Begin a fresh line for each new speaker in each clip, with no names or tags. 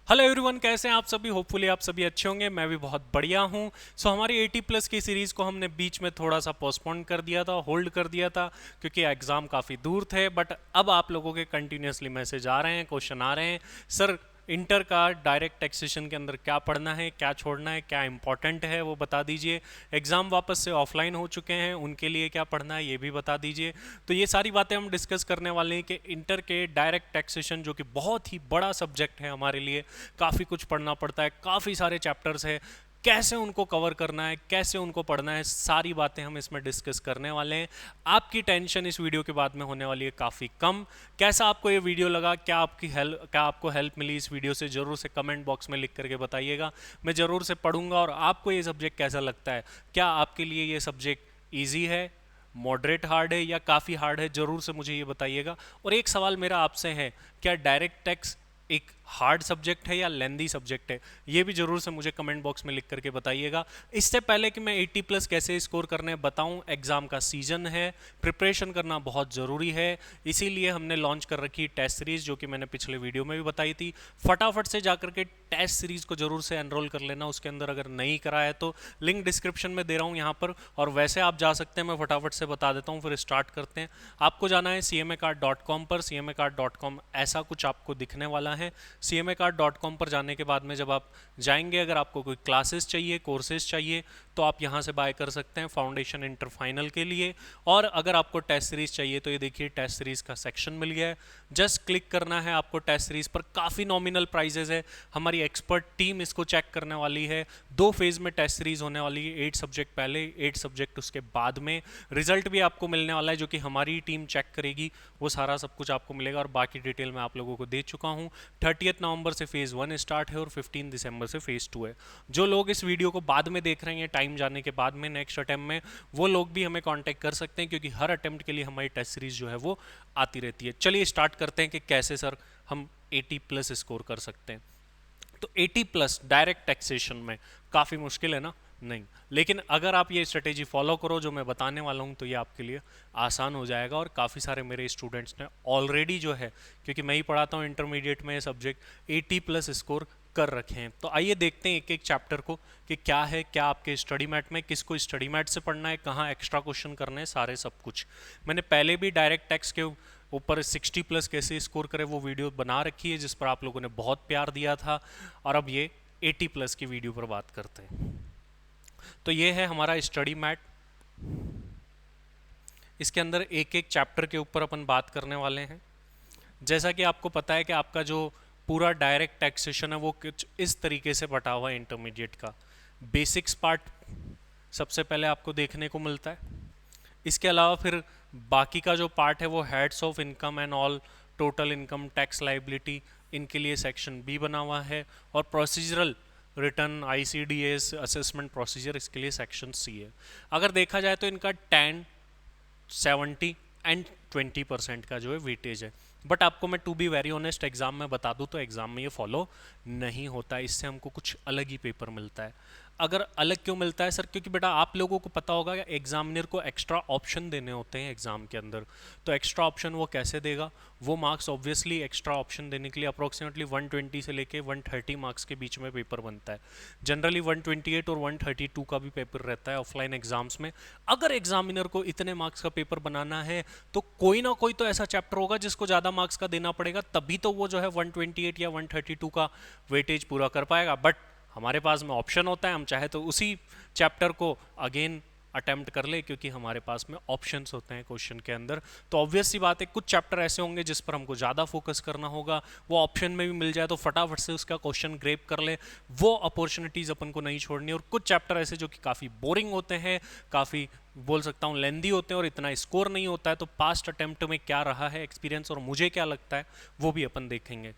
Hello everyone, कैसे हैं आप सभी। होपफुली आप सभी अच्छे होंगे। मैं भी बहुत बढ़िया हूं। हमारी 80 प्लस की सीरीज़ को हमने बीच में थोड़ा सा पोस्टपोन कर दिया था, होल्ड कर दिया था, क्योंकि एग्ज़ाम काफ़ी दूर थे। बट अब आप लोगों के कंटिन्यूसली मैसेज आ रहे हैं, क्वेश्चन आ रहे हैं, सर इंटर का डायरेक्ट टैक्सेशन के अंदर क्या पढ़ना है, क्या छोड़ना है, क्या इंपॉर्टेंट है वो बता दीजिए। एग्ज़ाम वापस से ऑफलाइन हो चुके हैं, उनके लिए क्या पढ़ना है ये भी बता दीजिए। तो ये सारी बातें हम डिस्कस करने वाले हैं कि इंटर के डायरेक्ट टैक्सेशन, जो कि बहुत ही बड़ा सब्जेक्ट है हमारे लिए, काफ़ी कुछ पढ़ना पड़ता है, काफ़ी सारे चैप्टर्स है, कैसे उनको कवर करना है, कैसे उनको पढ़ना है, सारी बातें हम इसमें डिस्कस करने वाले हैं। आपकी टेंशन इस वीडियो के बाद में होने वाली है काफ़ी कम। कैसा आपको ये वीडियो लगा, क्या आपको हेल्प मिली इस वीडियो से, ज़रूर से कमेंट बॉक्स में लिख करके बताइएगा। मैं ज़रूर से पढ़ूंगा। और आपको ये सब्जेक्ट कैसा लगता है, क्या आपके लिए ये सब्जेक्ट ईजी है, मॉडरेट हार्ड है या काफ़ी हार्ड है, ज़रूर से मुझे ये बताइएगा। और एक सवाल मेरा आपसे है, क्या डायरेक्ट टैक्स एक हार्ड सब्जेक्ट है या लेंदी सब्जेक्ट है, ये भी जरूर से मुझे कमेंट बॉक्स में लिख करके बताइएगा। इससे पहले कि मैं 80 प्लस कैसे स्कोर करने बताऊं, एग्जाम का सीजन है, प्रिपरेशन करना बहुत ज़रूरी है। इसीलिए हमने लॉन्च कर रखी टेस्ट सीरीज़, जो कि मैंने पिछले वीडियो में भी बताई थी। फटाफट से जाकर के टेस्ट सीरीज़ को जरूर से एनरोल कर लेना उसके अंदर, अगर नहीं करा है तो लिंक डिस्क्रिप्शन में दे रहा हूँ यहाँ पर। और वैसे आप जा सकते हैं, मैं फटाफट से बता देता हूँ, फिर स्टार्ट करते हैं। आपको जाना है cmacard.com पर। cmacard.com ऐसा कुछ आपको दिखने वाला है। cmacard.com पर जाने के बाद में जब आप जाएंगे, अगर आपको कोई क्लासेस चाहिए, कोर्सेज चाहिए, तो आप यहाँ से बाय कर सकते हैं फाउंडेशन इंटर फाइनल के लिए। और अगर आपको टेस्ट सीरीज चाहिए तो ये देखिए टेस्ट सीरीज का सेक्शन मिल गया है। जस्ट क्लिक करना है आपको टेस्ट सीरीज पर। काफ़ी नॉमिनल प्राइजेज है, हमारी एक्सपर्ट टीम इसको चेक करने वाली है। 2 फेज में टेस्ट सीरीज होने वाली है, 8 सब्जेक्ट पहले, 8 सब्जेक्ट उसके बाद में। रिजल्ट भी आपको मिलने वाला है, जो कि हमारी टीम चेक करेगी। वो सारा सब कुछ आपको मिलेगा और बाकी डिटेल मैं आप लोगों को दे चुका हूँ। 30 नवंबर से फेज़ 1 स्टार्ट है और 15 दिसंबर से फेज़ 2 है। जो लोग इस वीडियो को बाद में देख रहे हैं, टाइम जाने के बाद में, नेक्स्ट अटेम्प्ट में, वो लोग भी हमें कांटेक्ट कर सकते हैं, क्योंकि हर अटेम्प्ट के लिए हमारी टेस्ट सीरीज जो है वो आती रहती है। चलिए स्टार्ट करते हैं कि कैसे सर हम 80 प्लस स्कोर कर सकते हैं। तो 80 प्लस डायरेक्ट टैक्सेशन में काफ़ी मुश्किल है ना? नहीं, लेकिन अगर आप ये स्ट्रेटेजी फॉलो करो जो मैं बताने वाला हूँ, तो ये आपके लिए आसान हो जाएगा। और काफ़ी सारे मेरे स्टूडेंट्स ने ऑलरेडी जो है, क्योंकि मैं ही पढ़ाता हूँ इंटरमीडिएट में ये सब्जेक्ट, 80 प्लस स्कोर कर रखे हैं। तो आइए देखते हैं एक एक चैप्टर को कि क्या है, क्या आपके स्टडी मैट में, किसको स्टडी मैट से पढ़ना है, कहाँ एक्स्ट्रा क्वेश्चन करने हैं, सारे सब कुछ। मैंने पहले भी डायरेक्ट टैक्स के ऊपर 60 प्लस कैसे स्कोर करें वो वीडियो बना रखी है, जिस पर आप लोगों ने बहुत प्यार दिया था। और अब ये 80 प्लस की वीडियो पर बात करते हैं। तो ये है हमारा स्टडी मैट। इसके अंदर एक एक चैप्टर के ऊपर अपन बात करने वाले हैं। जैसा कि आपको पता है कि आपका जो पूरा डायरेक्ट टैक्सेशन है वो कुछ इस तरीके से बटा हुआ है इंटरमीडिएट का। बेसिक्स पार्ट सबसे पहले आपको देखने को मिलता है। इसके अलावा फिर बाकी का जो पार्ट है वो heads of income and all, total income, tax liability, इनके लिए सेक्शन बी बना हुआ है। और procedural return, ICDS, assessment procedure, इसके लिए सेक्शन सी है। अगर देखा जाए तो इनका 10, 70 एंड 20% का जो है वेटेज है। बट आपको मैं to be very honest exam में बता दूं तो एग्जाम में ये फॉलो नहीं होता है। इससे हमको कुछ अलग ही पेपर मिलता है। अगर अलग क्यों मिलता है सर? क्योंकि बेटा आप लोगों को पता होगा कि एग्जामिनर को एक्स्ट्रा ऑप्शन देने होते हैं एग्जाम के अंदर। तो एक्स्ट्रा ऑप्शन वो कैसे देगा? वो मार्क्स ऑब्वियसली एक्स्ट्रा ऑप्शन देने के लिए अप्रोक्सीमेटली 120 से लेके 130 मार्क्स के बीच में पेपर बनता है। जनरली 128 और 132 का भी पेपर रहता है ऑफलाइन एग्जाम्स में। अगर एग्जामिनर को इतने मार्क्स का पेपर बनाना है तो कोई ना कोई तो ऐसा चैप्टर होगा जिसको ज़्यादा मार्क्स का देना पड़ेगा, तभी तो वो जो है 128 या 132 का वेटेज पूरा कर पाएगा। बट हमारे पास में ऑप्शन होता है, हम चाहे तो उसी चैप्टर को अगेन अटेम्प्ट कर ले, क्योंकि हमारे पास में ऑप्शंस होते हैं क्वेश्चन के अंदर। तो ऑब्वियस सी बात है, कुछ चैप्टर ऐसे होंगे जिस पर हमको ज़्यादा फोकस करना होगा, वो ऑप्शन में भी मिल जाए तो फटाफट से उसका क्वेश्चन ग्रेप कर ले, वो अपॉर्चुनिटीज़ अपन को नहीं छोड़नी। और कुछ चैप्टर ऐसे जो कि काफ़ी बोरिंग होते हैं, काफ़ी बोल सकता हूँ लेंदी होते हैं और इतना स्कोर नहीं होता है। तो पास्ट अटेम्प्ट में क्या रहा है एक्सपीरियंस और मुझे क्या लगता है वो भी अपन देखेंगे।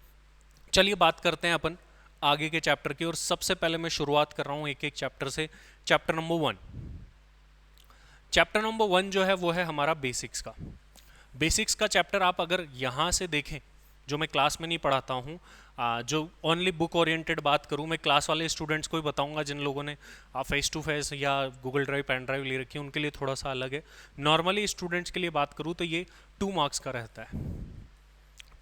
चलिए बात करते हैं अपन आगे के चैप्टर की। और सबसे पहले मैं शुरुआत कर रहा हूँ एक एक चैप्टर से। Chapter number 1। चैप्टर नंबर 1 जो है वो है हमारा बेसिक्स का। बेसिक्स का चैप्टर आप अगर यहाँ से देखें, जो मैं क्लास में नहीं पढ़ाता हूँ, जो ओनली बुक ओरिएंटेड बात करूँ, मैं क्लास वाले स्टूडेंट्स को ही बताऊँगा जिन लोगों ने फेस टू फेस या गूगल ड्राइव, पेन ड्राइव ले रखी है, उनके लिए थोड़ा सा अलग है। नॉर्मली स्टूडेंट्स के लिए बात करूँ तो ये 2 मार्क्स का रहता है।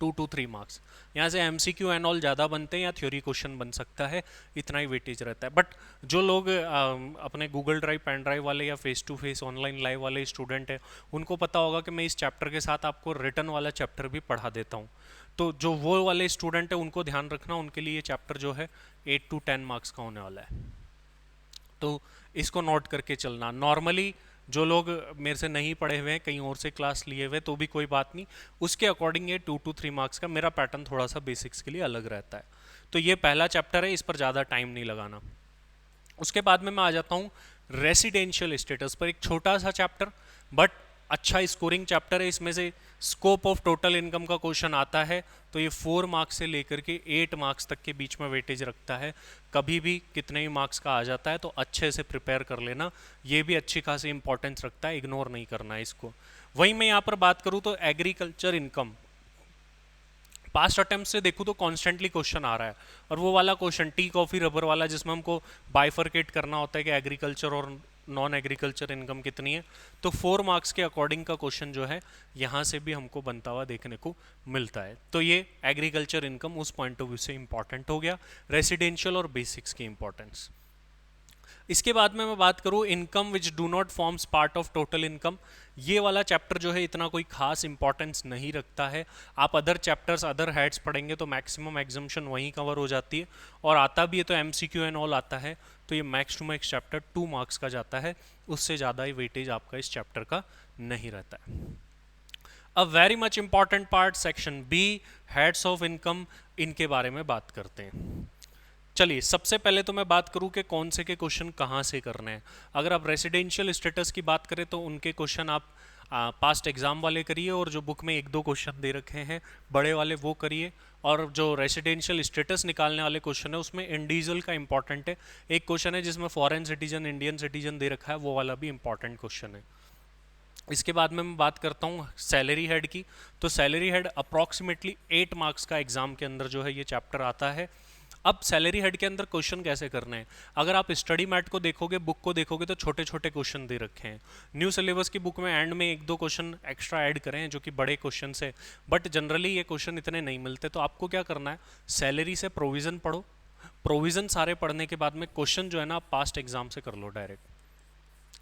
2 to 3 मार्क्स। यहाँ से एमसीक्यू एंड ऑल ज़्यादा बनते हैं या थ्योरी क्वेश्चन बन सकता है, इतना ही वेटेज रहता है। बट जो लोग अपने गूगल ड्राइव, पेन ड्राइव वाले या face to face online live वाले स्टूडेंट हैं, उनको पता होगा कि मैं इस चैप्टर के साथ आपको रिटर्न वाला चैप्टर भी पढ़ा देता हूँ। तो जो वो वाले स्टूडेंट है उनको ध्यान रखना, उनके लिए ये चैप्टर जो है 8 to 10 मार्क्स का होने वाला है, तो इसको नोट करके चलना। नॉर्मली जो लोग मेरे से नहीं पढ़े हुए हैं, कहीं और से क्लास लिए हुए, तो भी कोई बात नहीं, उसके अकॉर्डिंग ये 2 to 3 मार्क्स का मेरा पैटर्न थोड़ा सा बेसिक्स के लिए अलग रहता है। तो ये पहला चैप्टर है, इस पर ज़्यादा टाइम नहीं लगाना। उसके बाद में मैं आ जाता हूँ रेसिडेंशियल स्टेटस पर, एक छोटा सा चैप्टर बट अच्छा स्कोरिंग चैप्टर है। इसमें से स्कोप ऑफ टोटल इनकम का क्वेश्चन आता है, तो ये 4 मार्क्स से लेकर के 8 मार्क्स तक के बीच में वेटेज रखता है। कभी भी कितने ही मार्क्स का आ जाता है, तो अच्छे से प्रिपेयर कर लेना, ये भी अच्छी खासी इंपॉर्टेंस रखता है, इग्नोर नहीं करना है इसको। वहीं मैं यहाँ पर बात करूँ तो एग्रीकल्चर इनकम, पास्ट अटेम्प्ट से देखूँ तो कॉन्स्टेंटली क्वेश्चन आ रहा है, और वो वाला क्वेश्चन टी कॉफ़ी रबर वाला जिसमें हमको बाइफरकेट करना होता है कि एग्रीकल्चर और नॉन एग्रीकल्चर इनकम कितनी है, तो 4 मार्क्स के अकॉर्डिंग का क्वेश्चन जो है यहाँ से भी हमको बनता हुआ देखने को मिलता है। तो ये एग्रीकल्चर इनकम उस पॉइंट ऑफ व्यू से इंपॉर्टेंट हो गया, रेसिडेंशियल और बेसिक्स की इंपॉर्टेंस। इसके बाद में मैं बात करूँ income which do not forms part of total income, ये वाला चैप्टर जो है इतना कोई खास इंपॉर्टेंस नहीं रखता है। आप अदर चैप्टर्स, अदर हेड्स पढ़ेंगे तो मैक्सिमम एग्जाम्शन वहीं कवर हो जाती है, और आता भी है तो एमसीक्यू एंड ऑल आता है, तो ये max to max chapter 2 marks का जाता है, उससे ज़्यादा ही वेटेज आपका इस चैप्टर का नहीं रहता है। अब very much important part section B, heads of income, इनके बारे में बात करते हैं। चलिए सबसे पहले तो मैं बात करूं कि कौन से के क्वेश्चन कहाँ से करने हैं। अगर आप रेसिडेंशियल स्टेटस की बात करें तो उनके क्वेश्चन आप पास्ट एग्जाम वाले करिए, और जो बुक में 1-2 क्वेश्चन दे रखे हैं बड़े वाले वो करिए, और जो रेसिडेंशियल स्टेटस निकालने वाले क्वेश्चन है उसमें इंडिविजुअल का इंपॉर्टेंट है। एक क्वेश्चन है जिसमें फॉरेन सिटीजन, इंडियन सिटीजन दे रखा है, वो वाला भी इंपॉर्टेंट क्वेश्चन है। इसके बाद में मैं बात करता हूँ सैलरी हेड की, तो सैलरी हेड अप्रॉक्सीमेटली 8 मार्क्स का एग्जाम के अंदर जो है ये चैप्टर आता है। अब सैलरी हेड के अंदर क्वेश्चन कैसे करने हैं, अगर आप स्टडी मैट को देखोगे, बुक को देखोगे, तो छोटे छोटे क्वेश्चन दे रखे हैं। न्यू सिलेबस की बुक में एंड में 1-2 क्वेश्चन एक्स्ट्रा ऐड करें हैं जो कि बड़े क्वेश्चन है, बट जनरली ये क्वेश्चन इतने नहीं मिलते। तो आपको क्या करना है, सैलरी से प्रोविज़न पढ़ो, प्रोविज़न सारे पढ़ने के बाद में क्वेश्चन जो है ना आप पास्ट एग्जाम से कर लो डायरेक्ट।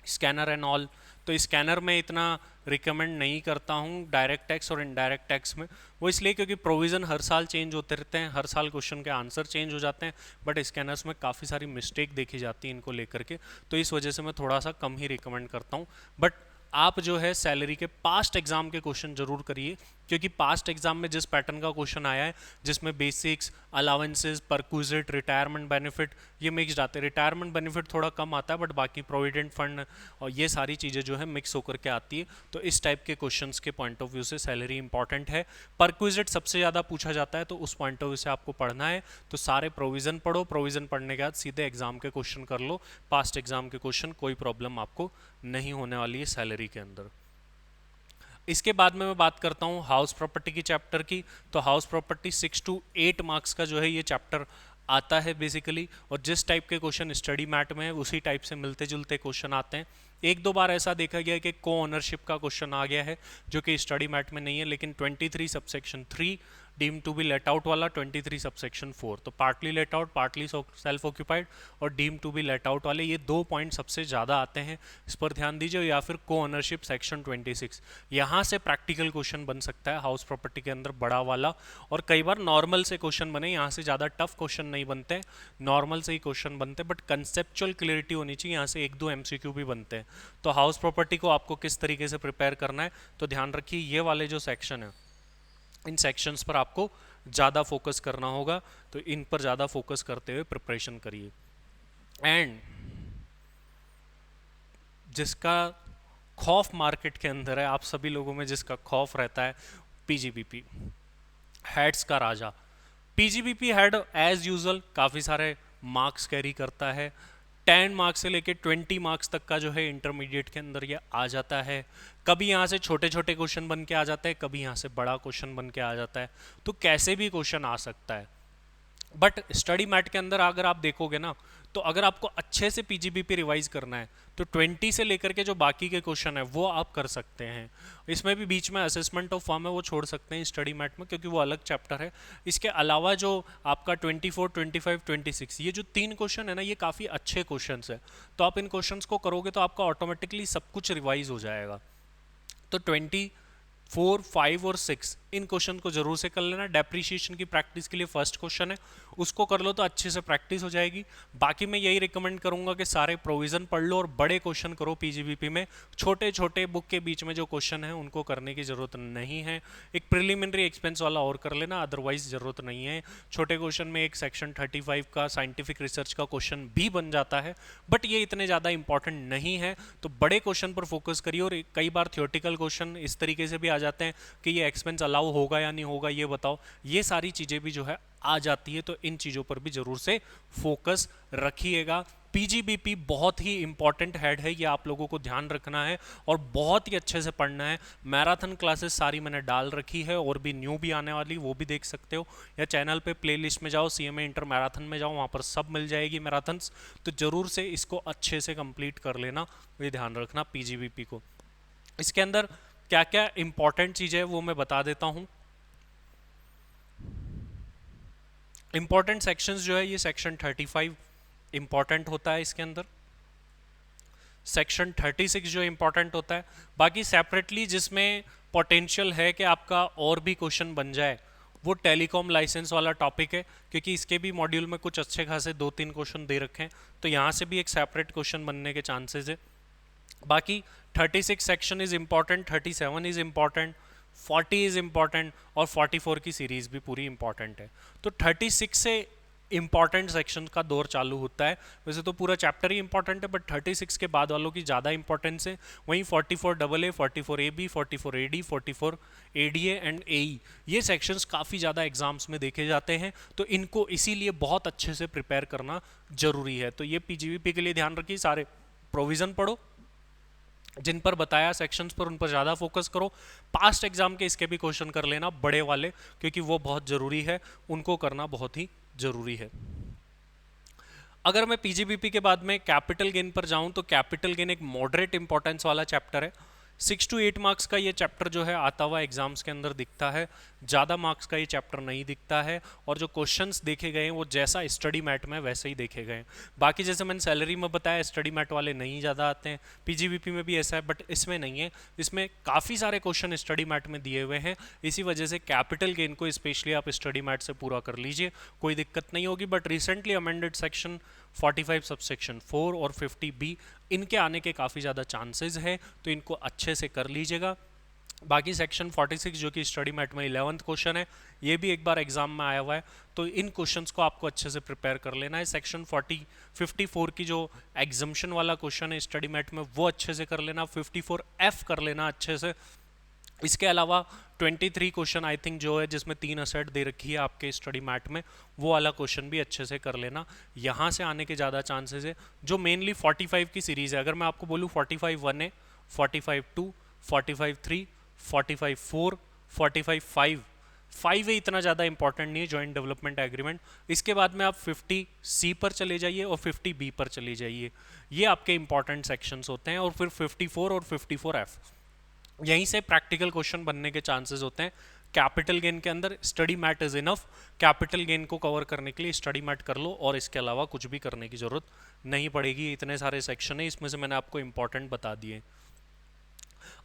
स्कैनर एंड ऑल, तो स्कैनर में इतना रिकमेंड नहीं करता हूँ डायरेक्ट टैक्स और इनडायरेक्ट टैक्स में, वो इसलिए क्योंकि प्रोविज़न हर साल चेंज होते रहते हैं, हर साल क्वेश्चन के आंसर चेंज हो जाते हैं, बट स्कैनर्स में काफ़ी सारी मिस्टेक देखी जाती है इनको लेकर के, तो इस वजह से मैं थोड़ा सा कम ही रिकमेंड करता हूँ। बट आप जो है सैलरी के पास्ट एग्जाम के क्वेश्चन जरूर करिए, क्योंकि पास्ट एग्जाम में जिस पैटर्न का क्वेश्चन आया है, जिसमें basics, allowances, perquisite, retirement benefit, ये मिक्सड आते हैं। रिटायरमेंट बेनिफिट थोड़ा कम आता है, बट बाकी प्रोविडेंट फंड और ये सारी चीज़ें जो है मिक्स होकर के आती है, तो इस टाइप के क्वेश्चंस के पॉइंट ऑफ व्यू से सैलरी इंपॉर्टेंट है। परक्विजिट सबसे ज़्यादा पूछा जाता है, तो उस पॉइंट ऑफ व्यू से आपको पढ़ना है, तो सारे प्रोविज़न पढ़ो, प्रोविज़न पढ़ने के बाद सीधे एग्जाम के क्वेश्चन कर लो, पास्ट एग्जाम के क्वेश्चन, कोई प्रॉब्लम आपको नहीं होने वाली है सैलरी के अंदर। इसके बाद में मैं बात करता हूँ हाउस प्रॉपर्टी की चैप्टर की, तो हाउस प्रॉपर्टी 6 to 8 मार्क्स का जो है ये चैप्टर आता है बेसिकली, और जिस टाइप के क्वेश्चन स्टडी मैट में है उसी टाइप से मिलते जुलते क्वेश्चन आते हैं। 1-2 बार ऐसा देखा गया है कि को ओनरशिप का क्वेश्चन आ गया है जो कि स्टडी मैट में नहीं है, लेकिन 23 subsection 3 deem to be let out वाला, 23 सबसेक्शन 4, तो partly let out, partly self occupied और deem to be let out वाले, ये 2 पॉइंट सबसे ज़्यादा आते हैं, इस पर ध्यान दीजिए। या फिर को ओनरशिप सेक्शन 26, यहाँ से प्रैक्टिकल क्वेश्चन बन सकता है हाउस प्रॉपर्टी के अंदर बड़ा वाला, और कई बार नॉर्मल से क्वेश्चन बने, यहाँ से ज़्यादा टफ क्वेश्चन नहीं बनते, नॉर्मल से ही क्वेश्चन बनते, बट कंसेप्चुअल क्लियरिटी होनी चाहिए, यहाँ से 1-2 MCQ भी बनते हैं। तो हाउस प्रॉपर्टी को आपको किस तरीके से प्रिपेयर करना है, तो ध्यान रखिए ये वाले जो सेक्शन है, इन सेक्शंस पर आपको ज़्यादा फोकस करना होगा, तो इन पर ज़्यादा फोकस करते हुए प्रिपरेशन करिए। एंड जिसका खौफ मार्केट के अंदर है, आप सभी लोगों में जिसका खौफ रहता है, पीजीबीपी हेड्स का राजा। पीजीबीपी हेड एज यूजुअल काफ़ी सारे मार्क्स कैरी करता है, 10 मार्क्स से लेके 20 मार्क्स तक का जो है इंटरमीडिएट के अंदर ये आ जाता है। कभी यहाँ से छोटे छोटे क्वेश्चन बन के आ जाता है, कभी यहाँ से बड़ा क्वेश्चन बन के आ जाता है, तो कैसे भी क्वेश्चन आ सकता है। बट स्टडी मैट के अंदर अगर आप देखोगे ना, तो अगर आपको अच्छे से पीजीबीपी रिवाइज करना है तो 20 से लेकर के जो बाकी के क्वेश्चन है वो आप कर सकते हैं। इसमें भी बीच में असेसमेंट ऑफ फॉर्म है वो छोड़ सकते हैं स्टडी मैट में, क्योंकि वो अलग चैप्टर है। इसके अलावा जो आपका 24, 25, 26 ये जो 3 क्वेश्चन है ना, ये काफ़ी अच्छे क्वेश्चन है। तो आप इन क्वेश्चन को करोगे तो आपका ऑटोमेटिकली सब कुछ रिवाइज हो जाएगा। तो 4, 5 और 6 इन क्वेश्चन को जरूर से कर लेना। डेप्रिसिएशन की प्रैक्टिस के लिए फर्स्ट क्वेश्चन है, उसको कर लो तो अच्छे से प्रैक्टिस हो जाएगी। बाकी मैं यही रिकमेंड करूंगा कि सारे प्रोविजन पढ़ लो और बड़े क्वेश्चन करो पीजीबीपी में। छोटे छोटे बुक के बीच में जो क्वेश्चन है उनको करने की जरूरत नहीं है। एक प्रिलिमिनरी एक्सपेंस वाला और कर लेना, अदरवाइज जरूरत नहीं है। छोटे क्वेश्चन में एक सेक्शन 35 का साइंटिफिक रिसर्च का क्वेश्चन भी बन जाता है, बट ये इतने ज़्यादा इंपॉर्टेंट नहीं है। तो बड़े क्वेश्चन पर फोकस करिए। और कई बार थियोरटिकल क्वेश्चन इस तरीके से भी आ जाते हैं कि ये एक्सपेंस अलाउ होगा या नहीं होगा, ये बताओ। ये सारी चीज़ें भी जो है आ जाती है, तो इन चीज़ों पर भी जरूर से फोकस रखिएगा। पीजीबीपी बहुत ही इंपॉर्टेंट हेड है, ये आप लोगों को ध्यान रखना है और बहुत ही अच्छे से पढ़ना है। मैराथन क्लासेस सारी मैंने डाल रखी है, और भी न्यू भी आने वाली, वो भी देख सकते हो। या चैनल पे प्लेलिस्ट में जाओ, सीएमए इंटर मैराथन में जाओ, वहाँ पर सब मिल जाएगी मैराथन्स। तो जरूर से इसको अच्छे से कंप्लीट कर लेना, ये ध्यान रखना पीजीबीपी को। इसके अंदर क्या क्या इंपॉर्टेंट चीज़ें है वो मैं बता देता हूँ। इंपॉर्टेंट सेक्शंस जो है, ये सेक्शन 35 इंपॉर्टेंट होता है इसके अंदर। सेक्शन 36 जो इंपॉर्टेंट होता है। बाकी सेपरेटली जिसमें पोटेंशियल है कि आपका और भी क्वेश्चन बन जाए, वो टेलीकॉम लाइसेंस वाला टॉपिक है, क्योंकि इसके भी मॉड्यूल में कुछ अच्छे खासे 2-3 क्वेश्चन दे रखे हैं, तो यहाँ से भी एक सेपरेट क्वेश्चन बनने के चांसेस है। बाकी 36 section is important, 37 is important, 40 is important, और 44 की सीरीज भी पूरी इंपॉर्टेंट है। तो 36 से इंपॉर्टेंट सेक्शन का दौर चालू होता है। वैसे तो पूरा चैप्टर ही इंपॉर्टेंट है, बट 36 के बाद वालों की ज़्यादा इंपॉर्टेंस है। वहीं 44 AA, 44 AB, 44 AD, 44 ADA and AE, ये सेक्शंस काफ़ी ज़्यादा एग्जाम्स में देखे जाते हैं, तो इनको इसीलिए बहुत अच्छे से प्रिपेयर करना जरूरी है। तो ये पीजीबीपी के लिए ध्यान रखिए, सारे प्रोविज़न पढ़ो, जिन पर बताया सेक्शंस पर उन पर ज़्यादा फोकस करो। पास्ट एग्जाम के इसके भी क्वेश्चन कर लेना बड़े वाले, क्योंकि वो बहुत ज़रूरी है, उनको करना बहुत ही ज़रूरी है। अगर मैं पीजीबीपी के बाद में कैपिटल गेन पर जाऊं, तो कैपिटल गेन एक मॉडरेट इंपॉर्टेंस वाला चैप्टर है। 6 to 8 मार्क्स का ये चैप्टर जो है आता हुआ एग्जाम्स के अंदर दिखता है, ज़्यादा मार्क्स का ये चैप्टर नहीं दिखता है। और जो क्वेश्चंस देखे गए हैं वो जैसा स्टडी मैट में वैसे ही देखे गए हैं। बाकी जैसे मैंने सैलरी में बताया, स्टडी मैट वाले नहीं ज़्यादा आते हैं, पीजीबीपी में भी ऐसा है, बट इसमें नहीं है। इसमें काफ़ी सारे क्वेश्चन स्टडी मैट में दिए हुए हैं, इसी वजह से कैपिटल गेन को स्पेशली आप स्टडी मैट से पूरा कर लीजिए, कोई दिक्कत नहीं होगी। But recently amended section 45 subsection 4 और 50B, इनके आने के काफ़ी ज़्यादा चांसेस है, तो इनको अच्छे से कर लीजिएगा। बाकी सेक्शन 46 जो कि स्टडी मैट में 11th क्वेश्चन है, ये भी एक बार एग्जाम में आया हुआ है, तो इन क्वेश्चंस को आपको अच्छे से प्रिपेयर कर लेना है। सेक्शन 54 की जो एग्जम्पशन वाला क्वेश्चन है स्टडी मैट में, वो अच्छे से कर लेना। 54F कर लेना अच्छे से। इसके अलावा 23 क्वेश्चन आई थिंक जो है, जिसमें 3 असेट दे रखी है आपके स्टडी मैट में, वो वाला क्वेश्चन भी अच्छे से कर लेना। यहाँ से आने के ज़्यादा चांसेस है। जो मेनली 45 की सीरीज़ है, अगर मैं आपको बोलूँ 45-1 है, 45-2, 45-3, 45-4, 45-5 है, इतना ज़्यादा इंपॉर्टेंट नहीं है जॉइंट डेवलपमेंट एग्रीमेंट। इसके बाद में आप 50C पर चले जाइए और 50B पर चले जाइए, ये आपके इंपॉर्टेंट सेक्शंस होते हैं। और फिर 54 और 54F, यहीं से प्रैक्टिकल क्वेश्चन बनने के चांसेस होते हैं। कैपिटल गेन के अंदर study mat is enough, capital gain को कवर करने के लिए स्टडी मैट कर लो, और इसके अलावा कुछ भी करने की जरूरत नहीं पड़ेगी। इतने सारे सेक्शन है, इसमें से मैंने आपको इंपॉर्टेंट बता दिए।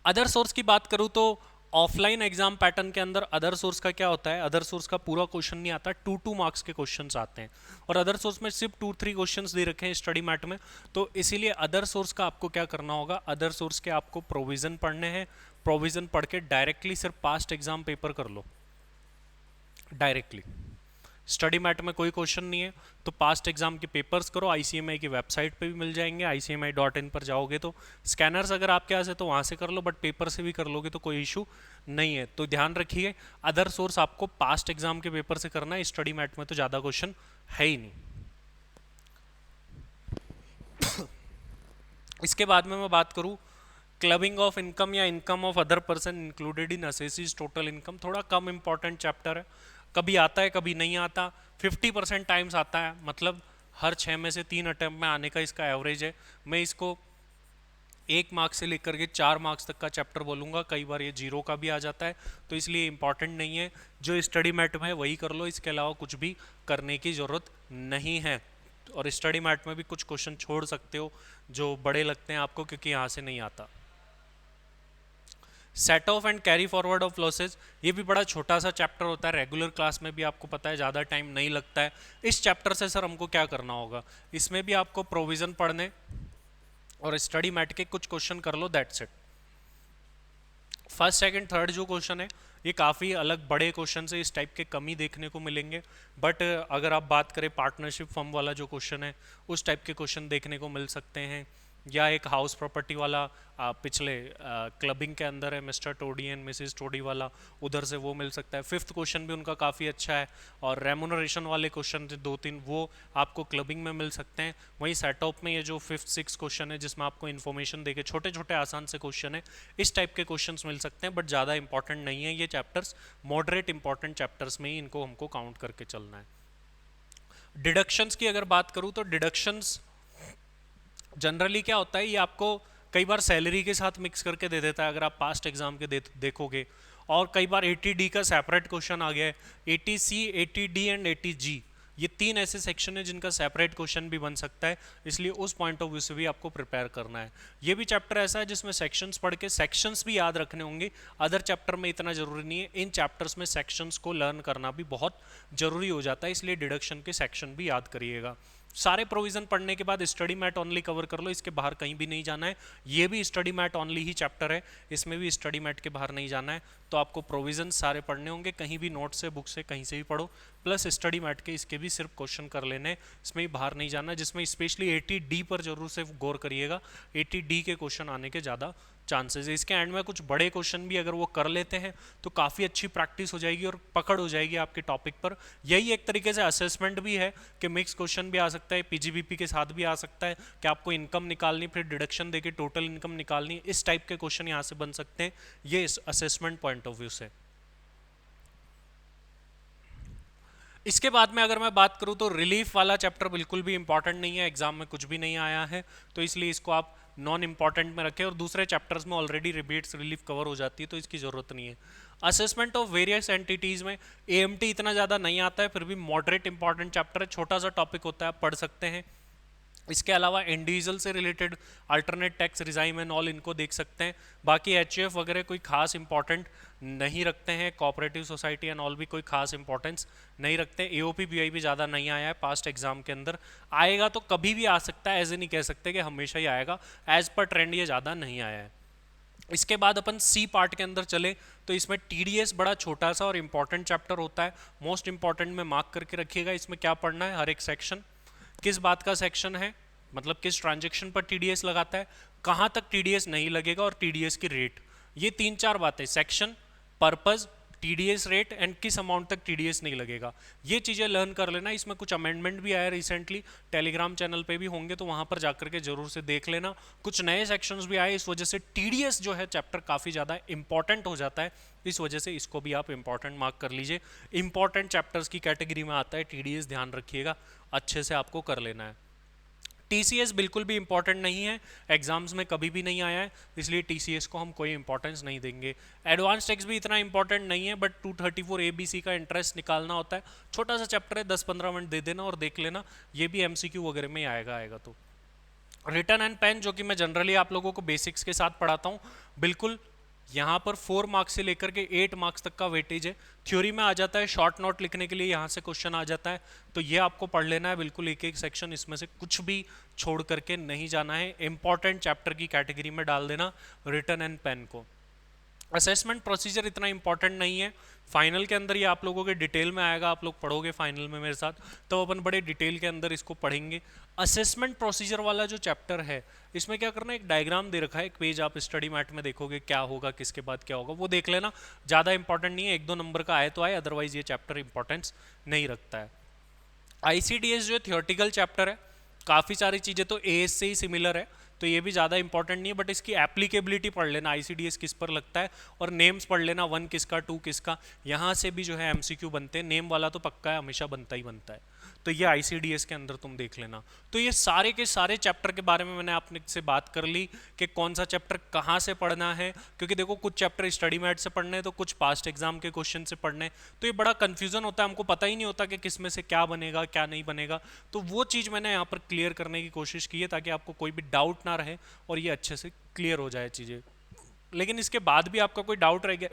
अदर सोर्स की बात करूँ तो ऑफलाइन एग्जाम पैटर्न के अंदर अदर सोर्स का क्या होता है, अदर सोर्स का पूरा क्वेश्चन नहीं आता, 2-2 मार्क्स के क्वेश्चंस आते हैं, और अदर सोर्स में सिर्फ 2-3 क्वेश्चंस दे रखे हैं स्टडी मैट में। तो इसीलिए अदर सोर्स का आपको क्या करना होगा, अदर सोर्स के आपको प्रोविजन पढ़ने हैं। प्रोविजन पढ़ के डायरेक्टली सिर्फ पास्ट एग्जाम पेपर कर लो डायरेक्टली। स्टडी मैट में कोई क्वेश्चन नहीं है, तो पास्ट एग्जाम के पेपर्स करो। आईसीएमआई की वेबसाइट पे भी मिल जाएंगे, ICMI.in पर जाओगे तो स्कैनर्स अगर आपके पास है तो वहाँ से कर लो, बट पेपर से भी कर लोगे तो कोई इशू नहीं है। तो ध्यान रखिए, अदर सोर्स आपको पास्ट एग्जाम के पेपर से करना है, स्टडी मैट में तो ज़्यादा क्वेश्चन है ही नहीं। इसके बाद में मैं बात करूँ क्लबिंग ऑफ इनकम या income of other person included in assessee's total income, थोड़ा कम इंपॉर्टेंट चैप्टर है, कभी आता है कभी नहीं आता। 50% टाइम्स आता है, मतलब हर 6 में से 3 अटेम्प्ट में आने का इसका एवरेज है। मैं इसको 1 मार्क्स से लेकर के 4 मार्क्स तक का चैप्टर बोलूँगा, कई बार ये 0 का भी आ जाता है, तो इसलिए इंपॉर्टेंट नहीं है। जो स्टडी मैट में है वही कर लो, इसके अलावा कुछ भी करने की ज़रूरत नहीं है। और स्टडी मैट में भी कुछ क्वेश्चन छोड़ सकते हो जो बड़े लगते हैं आपको, क्योंकि यहाँ से नहीं आता। Set of and carry forward of losses, ये भी बड़ा छोटा सा चैप्टर होता है, रेगुलर क्लास में भी आपको पता है ज़्यादा टाइम नहीं लगता है। इस चैप्टर से सर हमको क्या करना होगा, इसमें भी आपको प्रोविज़न पढ़ने और स्टडी मैट के कुछ क्वेश्चन कर लो, that's it. First second third जो क्वेश्चन है ये काफ़ी अलग बड़े क्वेश्चन से इस टाइप के कम ही देखने को मिलेंगे, बट अगर आप बात करें पार्टनरशिप फर्म वाला जो क्वेश्चन है उस टाइप के क्वेश्चन देखने को मिल सकते हैं, या एक हाउस प्रॉपर्टी वाला पिछले क्लबिंग के अंदर है mister Todi and Mrs Todi वाला, उधर से वो मिल सकता है। फिफ्थ क्वेश्चन भी उनका काफ़ी अच्छा है, और रेमुनरेशन वाले क्वेश्चन थे 2-3 वो आपको क्लबिंग में मिल सकते हैं। वहीं सेटअप में ये जो 5th 6th क्वेश्चन है जिसमें आपको इन्फॉर्मेशन देके छोटे छोटे आसान से क्वेश्चन है, इस टाइप के क्वेश्चन मिल सकते हैं, बट ज़्यादा इंपॉर्टेंट नहीं है ये चैप्टर्स, मॉडरेट इंपॉर्टेंट चैप्टर्स में ही इनको हमको काउंट करके चलना है। डिडक्शंस की अगर बात करूँ तो डिडक्शंस जनरली क्या होता है, ये आपको कई बार सैलरी के साथ मिक्स करके दे देता है अगर आप पास्ट एग्जाम के देखोगे, और कई बार 80D का सेपरेट क्वेश्चन आ गया है, 80C 80D एंड 80G, ये 3 ऐसे सेक्शन है जिनका सेपरेट क्वेश्चन भी बन सकता है, इसलिए उस पॉइंट ऑफ व्यू से भी आपको प्रिपेयर करना है। ये भी चैप्टर ऐसा है जिसमें सेक्शंस पढ़ के सेक्शंस भी याद रखने होंगे, अदर चैप्टर में इतना जरूरी नहीं है, इन चैप्टर्स में सेक्शंस को लर्न करना भी बहुत जरूरी हो जाता है, इसलिए डिडक्शन के सेक्शन भी याद करिएगा। सारे प्रोविजन पढ़ने के बाद स्टडी मैट ओनली कवर कर लो, इसके बाहर कहीं भी नहीं जाना है। ये भी स्टडी मैट ओनली ही चैप्टर है, इसमें भी स्टडी मैट के बाहर नहीं जाना है, तो आपको प्रोविजन सारे पढ़ने होंगे, कहीं भी नोट से बुक से कहीं से भी पढ़ो, प्लस स्टडी मैट के इसके भी सिर्फ क्वेश्चन कर लेने, इसमें भी बाहर नहीं जाना है, जिसमें स्पेशली 80D पर जरूर से गौर करिएगा, 80D के क्वेश्चन आने के ज़्यादा चांसेस है। इसके एंड में कुछ बड़े क्वेश्चन भी अगर वो कर लेते हैं तो काफ़ी अच्छी प्रैक्टिस हो जाएगी और पकड़ हो जाएगी आपके टॉपिक पर। यही एक तरीके से असेसमेंट भी है कि मिक्स क्वेश्चन भी आ सकता है, पीजीबीपी के साथ भी आ सकता है कि आपको इनकम निकालनी फिर डिडक्शन देके टोटल इनकम निकालनी, इस टाइप के क्वेश्चन यहाँ से बन सकते हैं, ये इस असेसमेंट पॉइंट ऑफ व्यू से। इसके बाद में अगर मैं बात करूं तो रिलीफ वाला चैप्टर बिल्कुल भी इंपॉर्टेंट नहीं है, एग्जाम में कुछ भी नहीं आया है, तो इसलिए इसको आप नॉन इंपॉर्टेंट में रखें, और दूसरे चैप्टर्स में ऑलरेडी रिबेट्स रिलीफ कवर हो जाती है तो इसकी ज़रूरत नहीं है। असेसमेंट ऑफ वेरियस एंटिटीज़ में एएमटी इतना ज़्यादा नहीं आता है, फिर भी मॉडरेट इंपॉर्टेंट चैप्टर है, छोटा सा टॉपिक होता है, आप पढ़ सकते हैं। इसके अलावा इंडिविजुअल से related alternate tax regime and all इनको देख सकते हैं, बाकी एचयूएफ वगैरह कोई खास इंपॉर्टेंट नहीं रखते हैं, कोऑपरेटिव सोसाइटी एंड ऑल भी कोई खास इंपॉर्टेंस नहीं रखते। एओपी बीआई भी ज़्यादा नहीं आया है पास्ट एग्जाम के अंदर, आएगा तो कभी भी आ सकता है, ऐसे नहीं कह सकते कि हमेशा ही आएगा, एज पर ट्रेंड ये ज़्यादा नहीं आया है। इसके बाद अपन सी पार्ट के अंदर चले तो इसमें टीडीएस बड़ा छोटा सा और इंपॉर्टेंट चैप्टर होता है, मोस्ट इंपॉर्टेंट में मार्क करके रखिएगा। इसमें क्या पढ़ना है, हर एक सेक्शन किस बात का सेक्शन है, मतलब किस ट्रांजैक्शन पर टीडीएस लगाता है, कहाँ तक टीडीएस नहीं लगेगा और टीडीएस की रेट, ये 3-4 बातें, section, purpose, TDS rate and किस अमाउंट तक टीडीएस नहीं लगेगा, ये चीज़ें लर्न कर लेना। इसमें कुछ अमेंडमेंट भी आया रिसेंटली, टेलीग्राम चैनल पे भी होंगे तो वहाँ पर जाकर के जरूर से देख लेना। कुछ नए सेक्शंस भी आए, इस वजह से टीडीएस जो है चैप्टर काफ़ी ज़्यादा इंपॉर्टेंट हो जाता है, इस वजह से इसको भी आप इंपॉर्टेंट मार्क कर लीजिए। इंपॉर्टेंट चैप्टर्स की कैटेगरी में आता है टीडीएस, ध्यान रखिएगा, अच्छे से आपको कर लेना है। टीसीएस बिल्कुल भी इंपॉर्टेंट नहीं है, एग्जाम्स में कभी भी नहीं आया है, इसलिए टीसीएस को हम कोई इंपॉर्टेंस नहीं देंगे। एडवांस टैक्स भी इतना इंपॉर्टेंट नहीं है, बट 234 एबीसी का इंटरेस्ट निकालना होता है, छोटा सा चैप्टर है, 10-15 मिनट दे देना और देख लेना, ये भी एमसीक्यू वगैरह में आएगा तो। रिटर्न एंड पेन जो कि मैं जनरली आप लोगों को बेसिक्स के साथ पढ़ाता हूँ, बिल्कुल यहाँ पर 4 मार्क्स से लेकर के 8 मार्क्स तक का वेटेज है। थ्योरी में आ जाता है, शॉर्ट नोट लिखने के लिए यहाँ से क्वेश्चन आ जाता है, तो ये आपको पढ़ लेना है बिल्कुल, एक एक सेक्शन, इसमें से कुछ भी छोड़ करके नहीं जाना है, इंपॉर्टेंट चैप्टर की कैटेगरी में डाल देना रिटर्न एंड पेन को। असेसमेंट प्रोसीजर इतना इंपॉर्टेंट नहीं है, फाइनल के अंदर ये आप लोगों के डिटेल में आएगा, आप लोग पढ़ोगे फाइनल में मेरे साथ, तो अपन बड़े डिटेल के अंदर इसको पढ़ेंगे। असेसमेंट प्रोसीजर वाला जो चैप्टर है इसमें क्या करना है, एक डायग्राम दे रखा है, एक पेज आप स्टडी मैट में देखोगे क्या होगा, किसके बाद क्या होगा, वो देख लेना, ज़्यादा इंपॉर्टेंट नहीं है, 1-2 नंबर का आए तो आए, अदरवाइज ये चैप्टर इंपॉर्टेंस नहीं रखता है। आईसीडीएस जो थियोरटिकल चैप्टर है, काफ़ी सारी चीज़ें तो एएस से ही सिमिलर है, तो ये भी ज़्यादा इंपॉर्टेंट नहीं है, बट इसकी एप्लीकेबिलिटी पढ़ लेना, आईसीडीएस किस पर लगता है, और नेम्स पढ़ लेना, 1 किसका 2 किसका, यहाँ से भी जो है एमसीक्यू बनते हैं, नेम वाला तो पक्का है, हमेशा बनता ही बनता है। तो ये आईसीडीएस के अंदर तुम देख लेना। तो ये सारे के सारे चैप्टर के बारे में मैंने आपने से बात कर ली कि कौन सा चैप्टर कहाँ से पढ़ना है, क्योंकि देखो कुछ चैप्टर स्टडी मैट से पढ़ने हैं तो कुछ पास्ट एग्जाम के क्वेश्चन से पढ़ने हैं, तो ये बड़ा कंफ्यूजन होता है, हमको पता ही नहीं होता कि किस में से क्या बनेगा क्या नहीं बनेगा। तो वो चीज़ मैंने यहाँ पर क्लियर करने की कोशिश की है ताकि आपको कोई भी डाउट ना रहे और ये अच्छे से क्लियर हो जाए चीज़ें। लेकिन इसके बाद भी आपका कोई डाउट रह गया,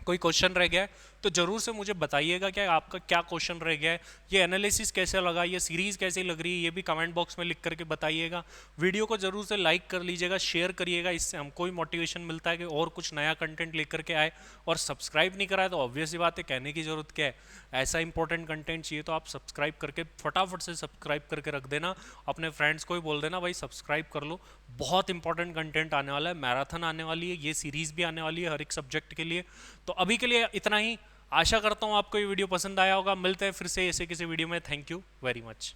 कोई क्वेश्चन रह गया है, तो जरूर से मुझे बताइएगा कि आपका क्या क्वेश्चन रह गया है, ये एनालिसिस कैसे लगा, ये सीरीज कैसी लग रही है, ये भी कमेंट बॉक्स में लिख करके बताइएगा। वीडियो को जरूर से लाइक कर लीजिएगा, शेयर करिएगा, इससे हमको भी मोटिवेशन मिलता है कि और कुछ नया कंटेंट लेकर के आए। और सब्सक्राइब नहीं करा है तो ऑब्वियस ही बात है, कहने की जरूरत क्या है, ऐसा इंपॉर्टेंट कंटेंट चाहिए तो आप सब्सक्राइब करके फटाफट से सब्सक्राइब करके रख देना, अपने फ्रेंड्स को भी बोल देना भाई सब्सक्राइब कर लो, बहुत इंपॉर्टेंट कंटेंट आने वाला है, मैराथन आने वाली है, ये सीरीज भी आने वाली है हर एक सब्जेक्ट के लिए। तो अभी के लिए इतना ही, आशा करता हूँ आपको ये वीडियो पसंद आया होगा। मिलते हैं फिर से ऐसे किसी वीडियो में। Thank you very much.